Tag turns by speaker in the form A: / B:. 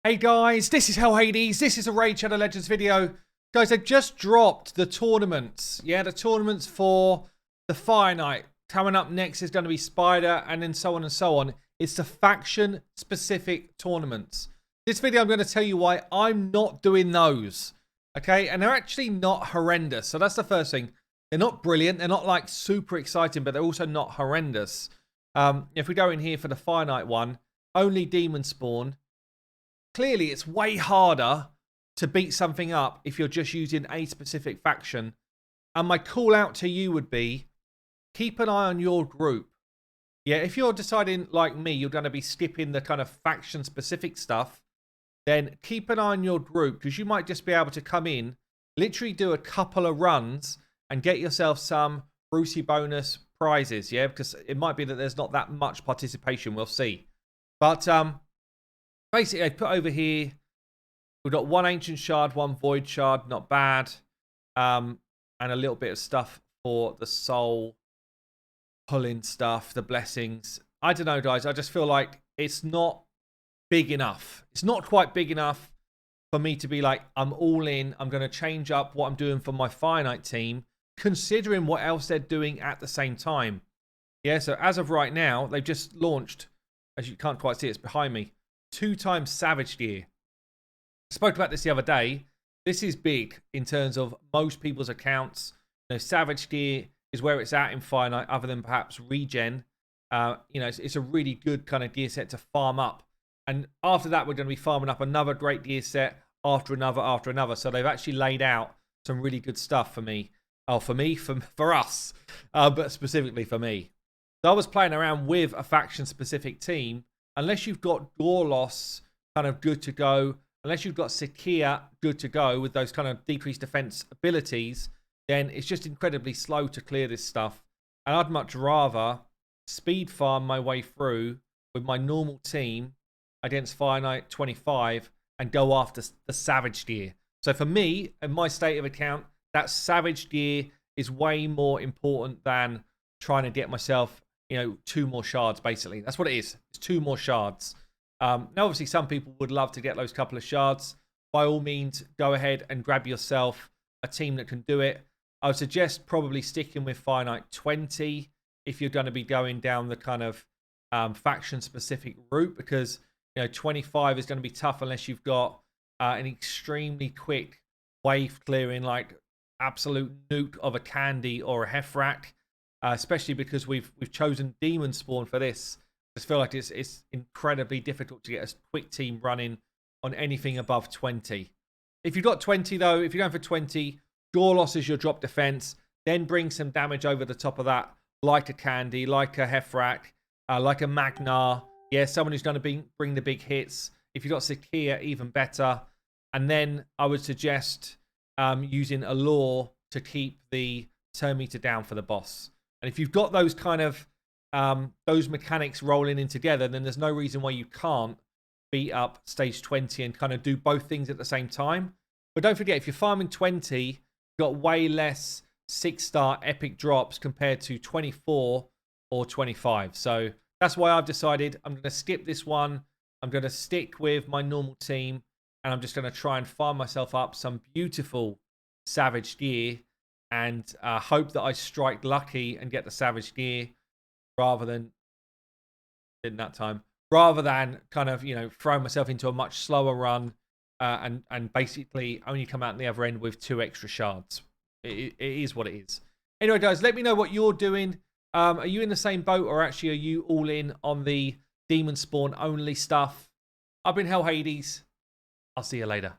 A: Hey guys, this is Hell Hades. This is a Raid Shadow Legends video. Guys, they've just dropped the tournaments. Yeah, the tournaments for the Fire Knight. Coming up next is going to be Spider, and then so on and so on. It's the faction-specific tournaments. This video, I'm going to tell you why I'm not doing those. Okay, and they're actually not horrendous. So that's the first thing. They're not brilliant. They're not like super exciting, but they're also not horrendous. If we go in here for the Fire Knight one, only demon spawn. Clearly, it's way harder to beat something up if you're just using a specific faction. And my call out to you would be, keep an eye on your group. Yeah, if you're deciding, like me, you're going to be skipping the kind of faction-specific stuff, then keep an eye on your group, because you might just be able to come in, literally do a couple of runs, and get yourself some Brucey bonus prizes, yeah? Because it might be that there's not that much participation, we'll see. But basically, I put over here, we've got one Ancient Shard, one Void Shard, not bad. And a little bit of stuff for the soul pulling stuff, the blessings. I don't know, guys. I just feel like it's not big enough. It's not quite big enough for me to be like, I'm all in. I'm going to change up what I'm doing for my Fire Knight team, considering what else they're doing at the same time. Yeah, so as of right now, they've just launched, as you can't quite see, it's behind me, 2 times Savage Gear. I spoke about this the other day. This is big in terms of most people's accounts. You know, Savage Gear is where it's at in Fire Knight, other than perhaps Regen. You know, it's a really good kind of gear set to farm up. And after that, we're going to be farming up another great gear set after another. So they've actually laid out some really good stuff for me. Oh, for us, but specifically for me. So I was playing around with a faction-specific team. Unless you've got Gorlos kind of good to go, unless you've got Sakia good to go with those kind of decreased defense abilities, then it's just incredibly slow to clear this stuff. And I'd much rather speed farm my way through with my normal team against Fire Knight 25 and go after the Savage Gear. So for me, in my state of account, that Savage Gear is way more important than trying to get myself, 2 more shards, basically. That's what it is. It's 2 more shards. Now, obviously, some people would love to get those couple of shards. By all means, go ahead and grab yourself a team that can do it. I would suggest probably sticking with Fire Knight 20 if you're going to be going down the kind of faction-specific route, because 25 is going to be tough unless you've got an extremely quick wave clearing, like absolute nuke of a Candy or a Heffrak. Especially because we've chosen Demon Spawn for this. I just feel like it's incredibly difficult to get a quick team running on anything above 20. If you've got 20 though, if you're going for 20, Gorlos is your drop defense. Then bring some damage over the top of that, like a Candy, like a Heffrak, like a Magnar. Yeah, someone who's going to bring the big hits. If you've got Sakia, even better. And then I would suggest using Allure to keep the turn meter down for the boss. And if you've got those kind of those mechanics rolling in together, then there's no reason why you can't beat up stage 20 and kind of do both things at the same time. But don't forget, if you're farming 20, you've got way less 6-star epic drops compared to 24 or 25. So that's why I've decided I'm going to skip this one. I'm going to stick with my normal team, and I'm just going to try and farm myself up some beautiful Savage Gear, and hope that I strike lucky and get the Savage Gear rather than kind of throw myself into a much slower run and basically only come out on the other end with 2 extra shards. It is what it is. Anyway, guys, let me know what you're doing. Are you in the same boat, or actually are you all in on the Demon Spawn only stuff? I've been Hell Hades. I'll see you later.